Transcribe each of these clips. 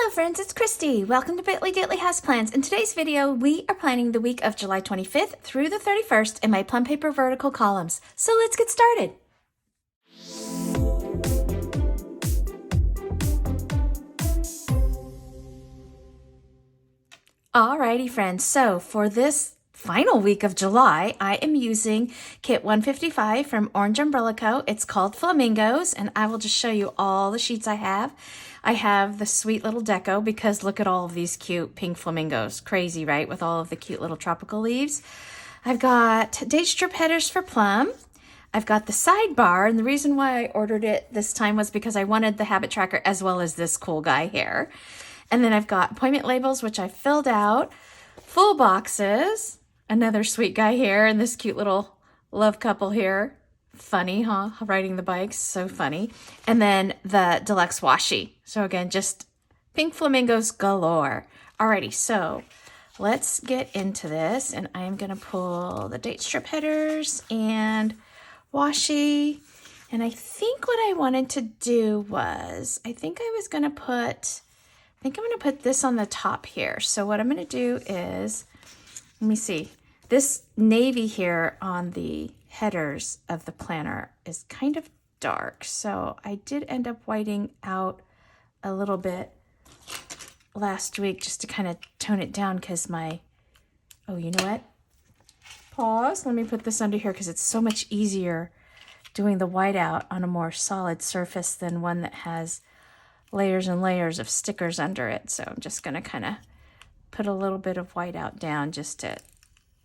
Hello friends, it's Christy. Welcome to Bitly Diddly House Plans. In today's video, we are planning the week of July 25th through the 31st in my plum paper vertical columns. So let's get started. Alrighty friends, so for this final week of July, I am using kit 155 from Orange Umbrella Co. It's called Flamingos, and I will just show you all the sheets I have. I have the sweet little deco because look at all of these cute pink flamingos. Crazy, right? With all of the cute little tropical leaves. I've got date strip headers for Plum. I've got the sidebar, and the reason why I ordered it this time was because I wanted the habit tracker as well as this cool guy here. And then I've got appointment labels, which I filled out, full boxes, another sweet guy here, and this cute little love couple here. Funny, huh? Riding the bikes, so funny. And then the deluxe washi. So again, just pink flamingos galore. Alrighty, so let's get into this, and I am gonna pull the date strip headers and washi. And I think what I wanted to do was, I think I'm gonna put this on the top here. So what I'm gonna do is, let me see, this navy here on the headers of the planner is kind of dark. So I did end up whiting out a little bit last week just to kind of tone it down because oh, you know what? Pause. Let me put this under here because it's so much easier doing the whiteout on a more solid surface than one that has layers and layers of stickers under it. So I'm just going to kind of put a little bit of whiteout down just to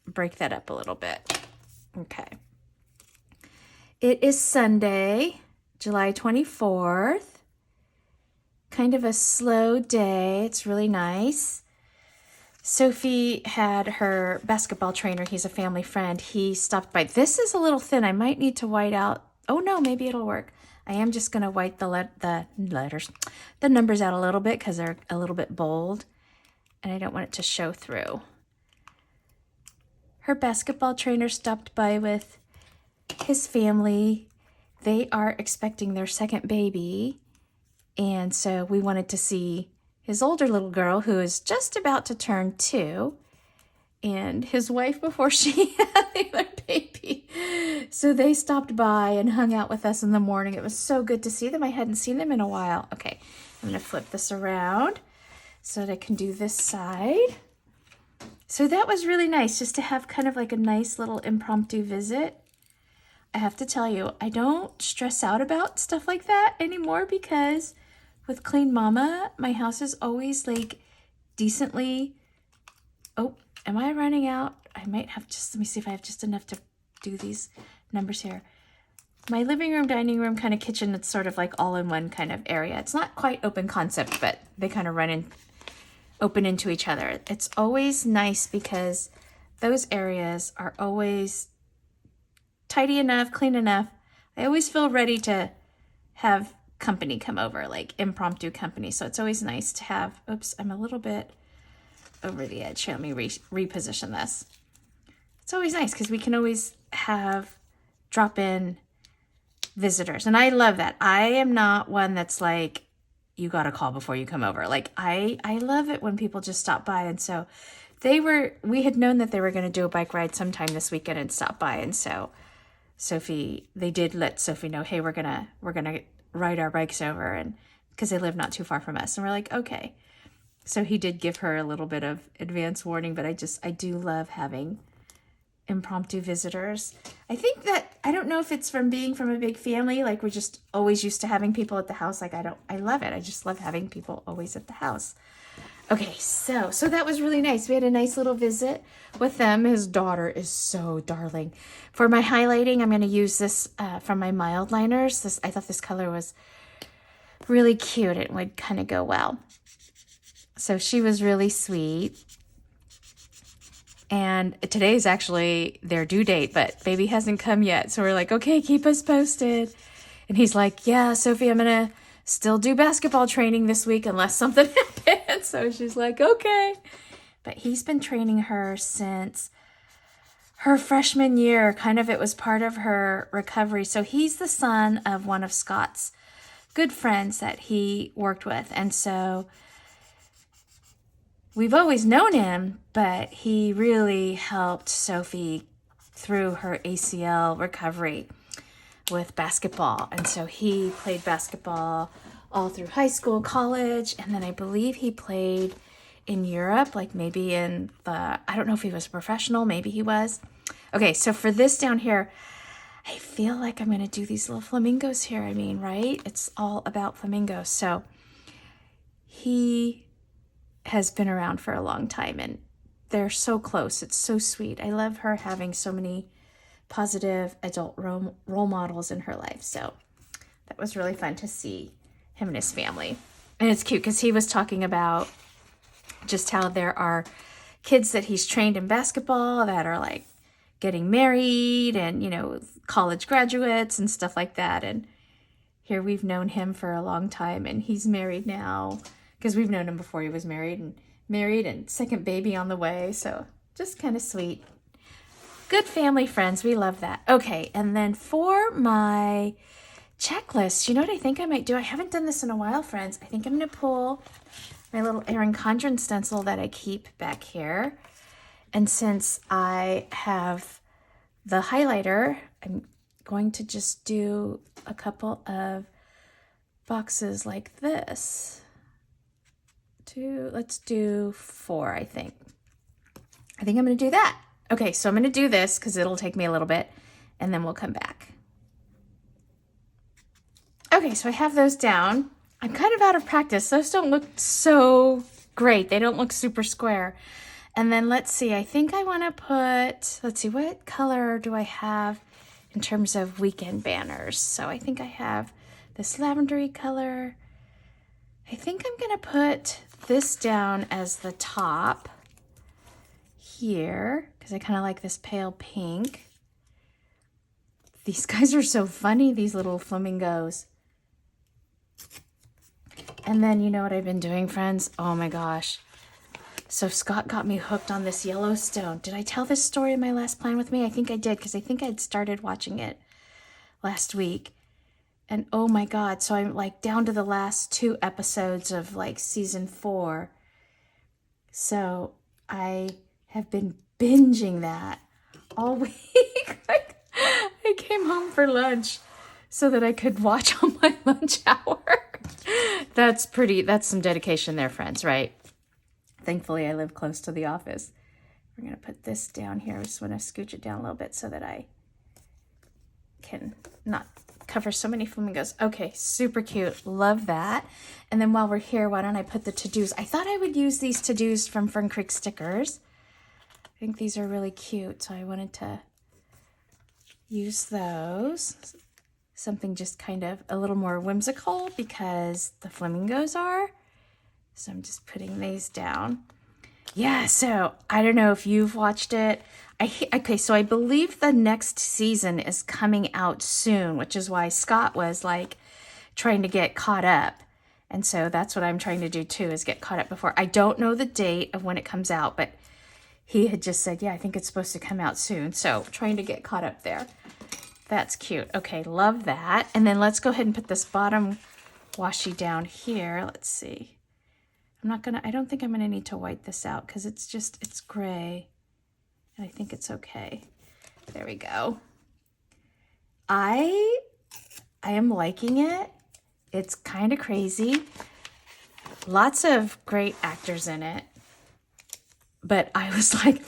break that up a little bit. Okay. It is Sunday, July 24th. Kind of a slow day. It's really nice. Sophie had her basketball trainer. He's a family friend. He stopped by. This is a little thin. I might need to white out. Oh no, maybe it'll work. I am just going to white the numbers out a little bit because they're a little bit bold and I don't want it to show through. Her basketball trainer stopped by with his family. They are expecting their second baby, and so we wanted to see his older little girl who is just about to turn 2 and his wife before she had the other baby. So they stopped by and hung out with us in the morning. It was so good to see them. I hadn't seen them in a while. Okay, I'm going to flip this around so that I can do this side. So that was really nice just to have kind of like a nice little impromptu visit. I have to tell you, I don't stress out about stuff like that anymore because with Clean Mama, my house is always like decently... Oh, am I running out? I might have just, let me see if I have just enough to do these numbers here. My living room, dining room, kind of kitchen, it's sort of like all in one kind of area. It's not quite open concept, but they kind of open into each other. It's always nice because those areas are always tidy enough, clean enough. I always feel ready to have company come over, like impromptu company. So it's always nice to have, oops, I'm a little bit over the edge. Here, let me reposition this. It's always nice because we can always have drop-in visitors. And I love that. I am not one that's like, you got to call before you come over. Like I love it when people just stop by. And so we had known that they were going to do a bike ride sometime this weekend and stop by. And so they did let Sophie know, hey, we're gonna ride our bikes over, and because they live not too far from us. And we're like, okay. So he did give her a little bit of advance warning, but I do love having impromptu visitors. I think that, I don't know if it's from being from a big family, like we're just always used to having people at the house. Like I love it. I just love having people always at the house. Okay, so that was really nice. We had a nice little visit with them. His daughter is so darling. For my highlighting, I'm going to use this from my mild liners. I thought this color was really cute. It would kind of go well. So she was really sweet. And today is actually their due date, but baby hasn't come yet. So we're like, okay, keep us posted. And he's like, yeah, Sophie, I'm going to still do basketball training this week unless something happens. So she's like, okay. But he's been training her since her freshman year. Kind of, it was part of her recovery. So he's the son of one of Scott's good friends that he worked with. And so we've always known him, but he really helped Sophie through her ACL recovery with basketball. And so he played basketball all through high school, college, and then I believe he played in Europe, like maybe in the, I don't know if he was a professional, maybe he was. Okay, so for this down here, I feel like I'm going to do these little flamingos here. I mean, right? It's all about flamingos. So he has been around for a long time and they're so close. It's so sweet. I love her having so many positive adult role models in her life. So that was really fun to see him and his family. And it's cute because he was talking about just how there are kids that he's trained in basketball that are like getting married and, you know, college graduates and stuff like that. And here we've known him for a long time and he's married now because we've known him before he was married and second baby on the way. So just kind of sweet. Good family friends. We love that. Okay. And then for my checklist, you know what I think I might do? I haven't done this in a while, friends. I think I'm going to pull my little Erin Condren stencil that I keep back here. And since I have the highlighter, I'm going to just do a couple of boxes like this. Let's do 4, I think. I think I'm going to do that. Okay, so I'm going to do this because it'll take me a little bit, and then we'll come back. Okay, so I have those down. I'm kind of out of practice. Those don't look so great. They don't look super square. And then let's see, I think I want to put, let's see, what color do I have in terms of weekend banners? So I think I have this lavendery color. I think I'm going to put this down as the top here because I kind of like this pale pink. These guys are so funny, these little flamingos. And then you know what I've been doing, friends? Oh my gosh. So Scott got me hooked on this Yellowstone. Did I tell this story in my last Plan With Me? I think I did because I think I'd started watching it last week. And oh my God, so I'm like down to the last 2 episodes of like season 4. So I have been binging that all week. I came home for lunch so that I could watch on my lunch hour. That's some dedication there, friends, right? Thankfully, I live close to the office. We're going to put this down here. I just want to scooch it down a little bit so that I can not cover so many flamingos. Okay, super cute. Love that. And then while we're here, why don't I put the to-dos? I thought I would use these to-dos from Fern Creek stickers. I think these are really cute, so I wanted to use those. Something just kind of a little more whimsical because the flamingos are. So I'm just putting these down. Yeah, so I don't know if you've watched it. Okay, so I believe the next season is coming out soon, which is why Scott was like trying to get caught up. And so that's what I'm trying to do too, is get caught up before. I don't know the date of when it comes out, but he had just said, yeah, I think it's supposed to come out soon. So trying to get caught up there. That's cute. Okay, love that. And then let's go ahead and put this bottom washi down here. Let's see. I don't think I'm gonna need to white this out because it's gray. And I think it's okay. There we go. I am liking it. It's kind of crazy. Lots of great actors in it. But I was like,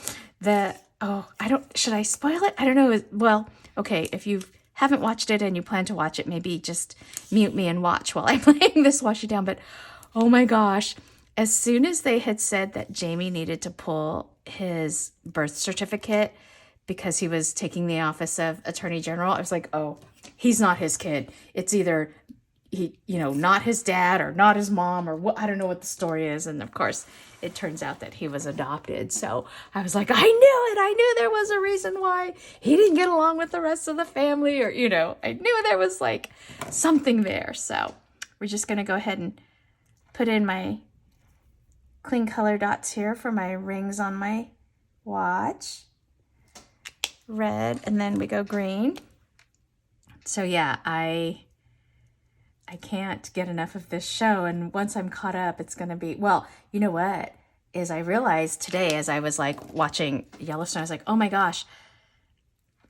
should I spoil it? I don't know. Well, okay, if you haven't watched it and you plan to watch it, maybe just mute me and watch while I'm laying this washi down. But oh my gosh. As soon as they had said that Jamie needed to pull his birth certificate because he was taking the office of Attorney General, I was like, oh, he's not his kid. It's either he, not his dad or not his mom or what, I don't know what the story is. And of course, it turns out that he was adopted. So I was like, I knew it. I knew there was a reason why he didn't get along with the rest of the family, or, I knew there was like something there. So we're just going to go ahead and put in my clean color dots here for my rings on my watch. Red, and then we go green. So yeah, I can't get enough of this show, and once I'm caught up, it's going to be, well, you know what? is I realized today as I was like watching Yellowstone, I was like, oh my gosh,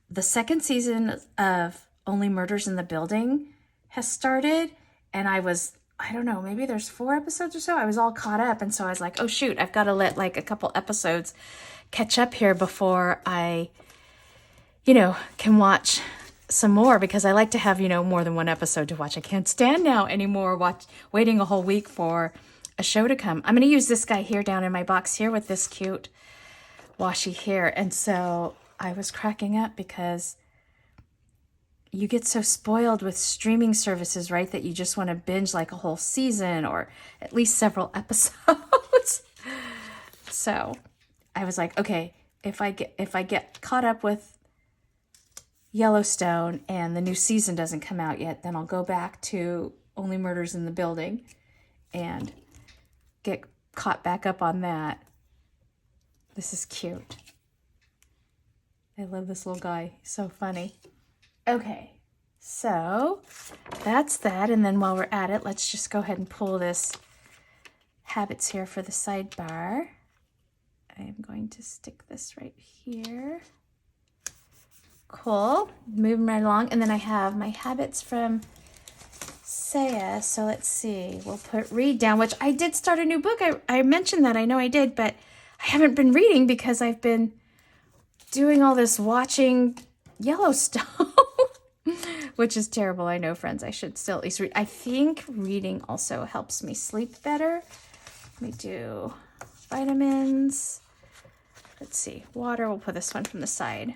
the second season of Only Murders in the Building has started, and I don't know, maybe there's 4 episodes or so. I was all caught up, and so I was like, oh shoot, I've got to let like a couple episodes catch up here before I, can watch some more, because I like to have, more than one episode to watch. I can't stand now anymore waiting a whole week for a show to come. I'm going to use this guy here down in my box here with this cute washi here. And so I was cracking up because you get so spoiled with streaming services, right? That you just want to binge like a whole season or at least several episodes. So I was like, okay, if I get caught up with Yellowstone and the new season doesn't come out yet, then I'll go back to Only Murders in the Building and get caught back up on that. This is cute. I love this little guy. He's so funny. Okay, so that's that. And then while we're at it, let's just go ahead and pull this habits here for the sidebar. I'm going to stick this right here. Cool. Moving right along. And then I have my habits from Saya. So let's see. We'll put read down, which I did start a new book. I mentioned that. I know I did, but I haven't been reading because I've been doing all this watching Yellowstone, which is terrible. I know, friends. I should still at least read. I think reading also helps me sleep better. Let me do vitamins. Let's see. Water. We'll put this one from the side.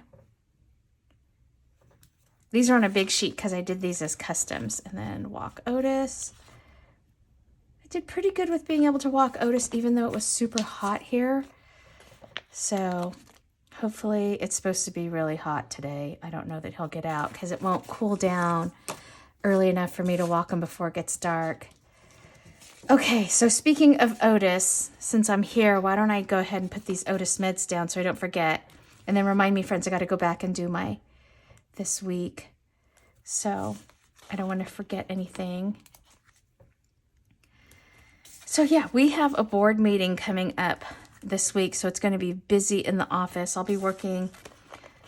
These are on a big sheet because I did these as customs. And then walk Otis. I did pretty good with being able to walk Otis even though it was super hot here. So hopefully it's supposed to be really hot today. I don't know that he'll get out because it won't cool down early enough for me to walk him before it gets dark. Okay, so speaking of Otis, since I'm here, why don't I go ahead and put these Otis meds down so I don't forget. And then remind me, friends, I got to go back and do my this week. So I don't want to forget anything. So yeah, we have a board meeting coming up this week, so it's going to be busy in the office. I'll be working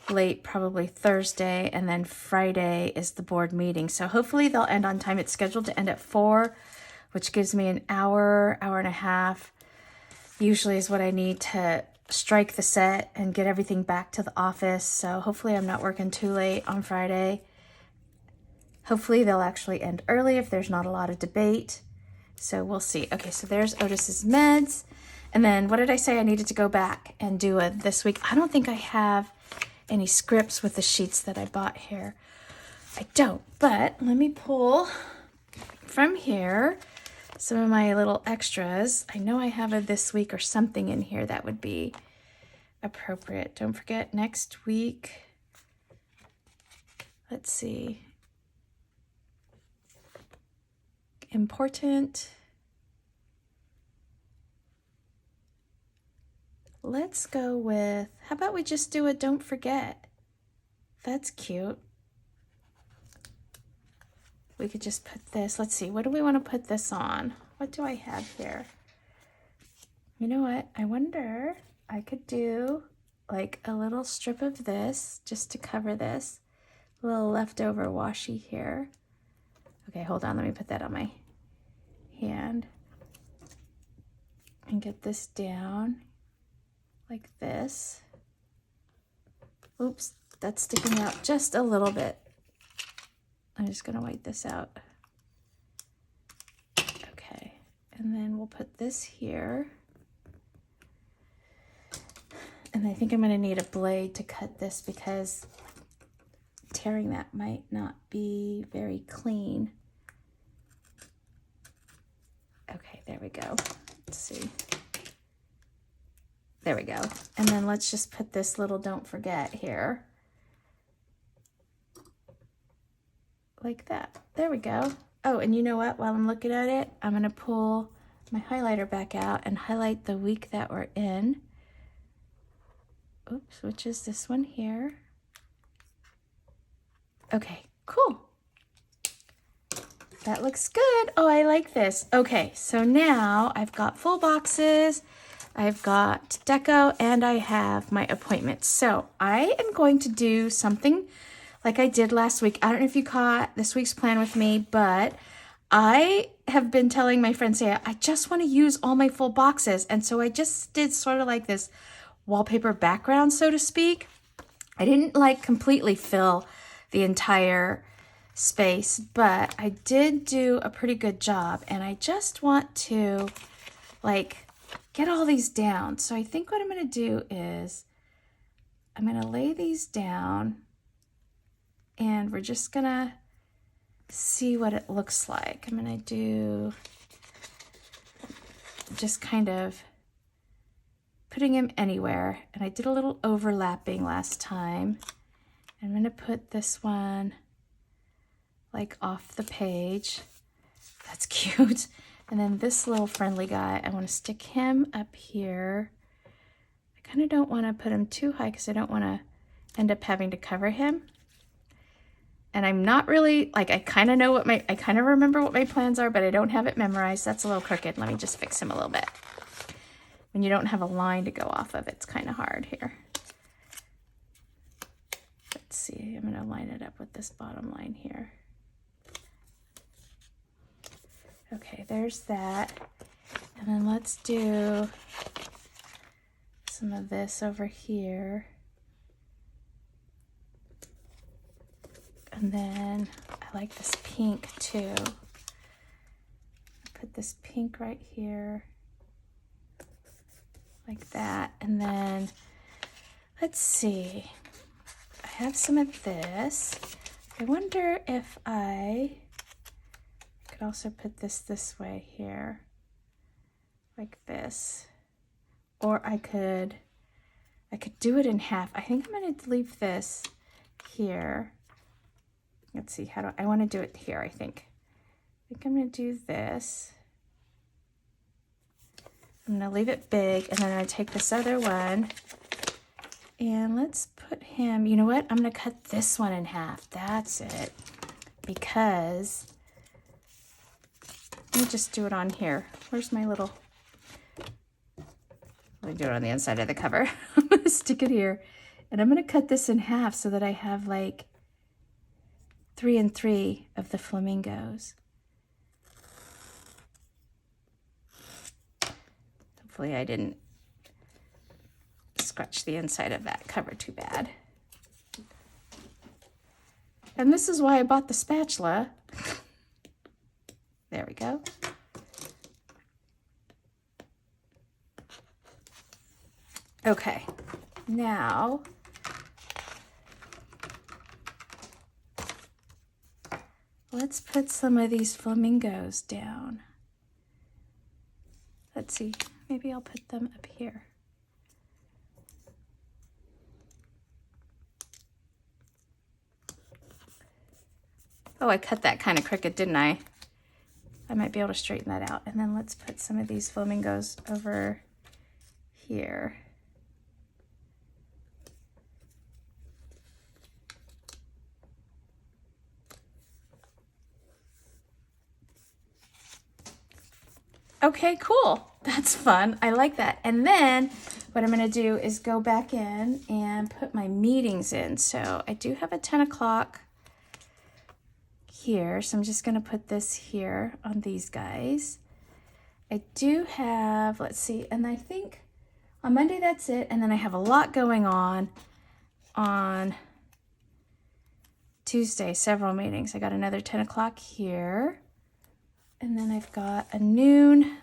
late, probably Thursday, and then Friday is the board meeting. So hopefully they'll end on time. It's scheduled to end at 4, which gives me an hour and a half, usually is what I need to strike the set and get everything back to the office. So hopefully I'm not working too late on Friday. Hopefully they'll actually end early if there's not a lot of debate. So we'll see. Okay, so there's Otis's meds. And then what did I say? I needed to go back and do it this week. I don't think I have any scripts with the sheets that I bought here. I don't, but let me pull from here some of my little extras. I know I have a this week or something in here that would be appropriate. Don't forget next week. Let's see. Important. Let's go with, how about we just do a don't forget? That's cute. We could just put this, let's see, what do we want to put this on? What do I have here? You know what? I wonder, I could do like a little strip of this just to cover this. A little leftover washi here. Okay, hold on, let me put that on my hand. And get this down like this. Oops, that's sticking out just a little bit. I'm just going to wipe this out. Okay, and then we'll put this here. And I think I'm going to need a blade to cut this because tearing that might not be very clean. Okay, there we go. Let's see. There we go. And then let's just put this little don't forget here. Like that. There we go. Oh, and you know what? While I'm looking at it, I'm going to pull my highlighter back out and highlight the week that we're in. Oops, which is this one here. Okay, cool. That looks good. Oh, I like this. Okay, so now I've got full boxes. I've got deco, and I have my appointments. So I am going to do something like I did last week. I don't know if you caught this week's plan with me, but I have been telling my friend Saya, I just want to use all my full boxes. And so I just did sort of like this wallpaper background, so to speak. I didn't like completely fill the entire space, but I did do a pretty good job. And I just want to like get all these down. So I think what I'm going to do is I'm going to lay these down, and we're just going to see what it looks like. I'm going to do just kind of putting him anywhere. And I did a little overlapping last time. I'm going to put this one like off the page. That's cute. And then this little friendly guy, I want to stick him up here. I kind of don't want to put him too high because I don't want to end up having to cover him. And I'm not really, like, I kind of remember what my plans are, but I don't have it memorized. That's a little crooked. Let me just fix him a little bit. When you don't have a line to go off of, it's kind of hard here. Let's see, I'm going to line it up with this bottom line here. Okay, there's that. And then let's do some of this over here. And then I like this pink too. Put this pink right here, like that. And then let's see, I have some of this. I wonder if I could also put this way here, like this. Or I could do it in half. I think I'm going to leave this here. Let's see, I want to do it here, I think. I'm going to do this. I'm going to leave it big, and then I'm going to take this other one, and let's put him, you know what? I'm going to cut this one in half. That's it. Because, let me just do it on here. Where's my little, let me do it on the inside of the cover. I'm going to stick it here, and I'm going to cut this in half so that I have like 3 and 3 of the flamingos. Hopefully I didn't scratch the inside of that cover too bad. And this is why I bought the spatula. There we go. Okay, now let's put some of these flamingos down. Let's see, maybe I'll put them up here. Oh, I cut that kind of crooked, didn't I? I might be able to straighten that out. And then let's put some of these flamingos over here. Okay, cool. That's fun. I like that. And then what I'm going to do is go back in and put my meetings in. So I do have a 10 o'clock here. So I'm just going to put this here on these guys. I do have, let's see, and I think on Monday that's it. And then I have a lot going on Tuesday, several meetings. I got another 10 o'clock here. And then I've got a noon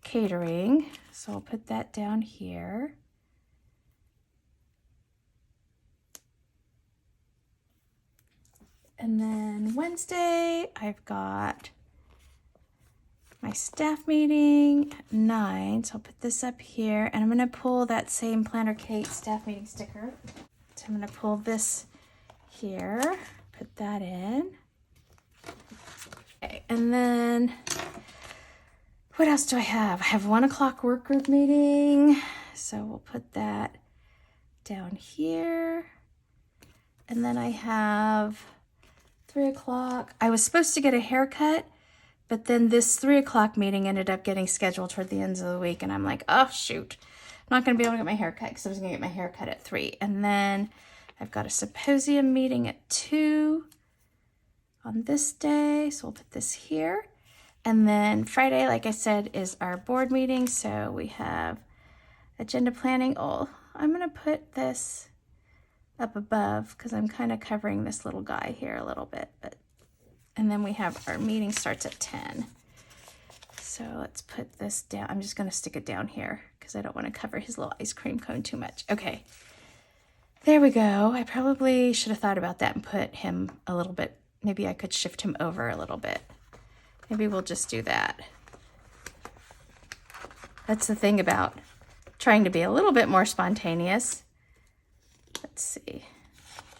catering, so I'll put that down here. And then Wednesday, I've got my staff meeting at 9, so I'll put this up here. And I'm going to pull that same Planner Kate staff meeting sticker. So I'm going to pull this here, put that in. Okay, and then what else do I have? I have 1 o'clock work group meeting, so we'll put that down here. And then I have 3 o'clock. I was supposed to get a haircut, But then this 3 o'clock meeting ended up getting scheduled toward the end of the week, and I'm like, oh shoot, I'm not going to be able to get my hair cut because I was going to get my hair cut at 3. And then I've got a symposium meeting at 2 on this day, so we'll put this here. And then Friday, like I said, is our board meeting, so we have agenda planning. Oh, I'm going to put this up above because I'm kind of covering this little guy here a little bit. And then we have our meeting starts at 10. So let's put this down. I'm just going to stick it down here because I don't want to cover his little ice cream cone too much. Okay, there we go. I probably should have thought about that and put him a little bit. Maybe I could shift him over a little bit. Maybe we'll just do that. That's the thing about trying to be a little bit more spontaneous. Let's see.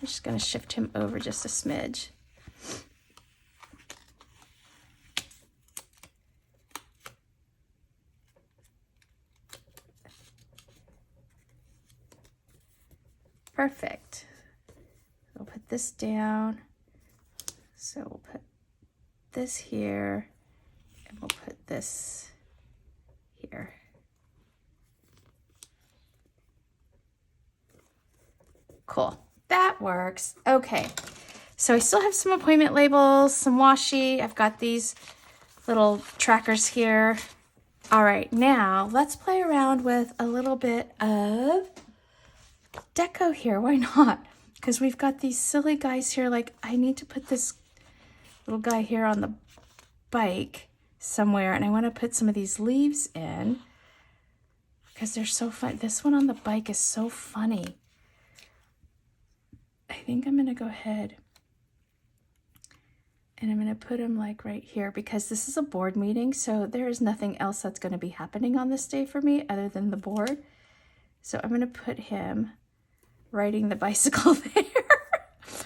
I'm just going to shift him over just a smidge. Perfect. We'll put this down. So we'll put this here, and we'll put this here. Cool. That works. Okay. So I still have some appointment labels, some washi. I've got these little trackers here. All right, now let's play around with a little bit of deco here. Why not? Because we've got these silly guys here. Like, I need to put this little guy here on the bike somewhere, and I want to put some of these leaves in because they're so fun. This one on the bike is so funny. I think I'm going to go ahead and I'm going to put him like right here because this is a board meeting, so there is nothing else that's going to be happening on this day for me other than the board. So I'm going to put him riding the bicycle there.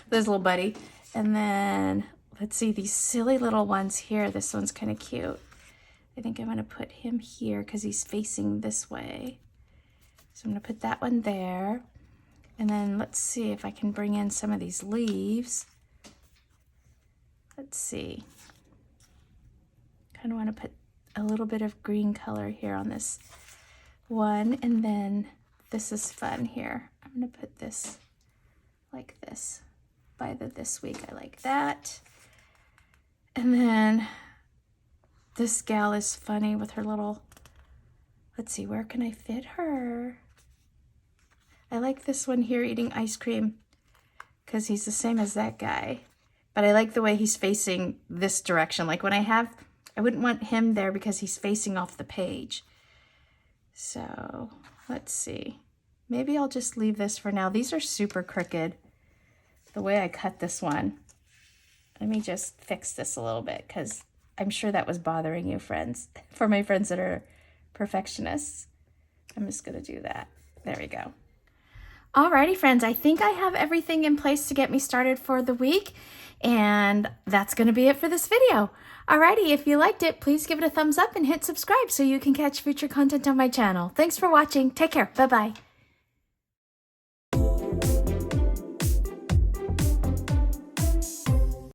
This little buddy. And then let's see these silly little ones here. This one's kind of cute. I think I'm going to put him here because he's facing this way. So I'm going to put that one there. And then let's see if I can bring in some of these leaves. Let's see. Kind of want to put a little bit of green color here on this one. And then this is fun here. I'm going to put this like this. By the this week, I like that. And then this gal is funny with her little, let's see, where can I fit her? I like this one here eating ice cream because he's the same as that guy. But I like the way he's facing this direction. Like when I wouldn't want him there because he's facing off the page. So let's see. Maybe I'll just leave this for now. These are super crooked, the way I cut this one. Let me just fix this a little bit because I'm sure that was bothering you, friends. For my friends that are perfectionists, I'm just going to do that. There we go. Alrighty, friends, I think I have everything in place to get me started for the week, and that's going to be it for this video. Alrighty, if you liked it, please give it a thumbs up and hit subscribe so you can catch future content on my channel. Thanks for watching. Take care. Bye-bye.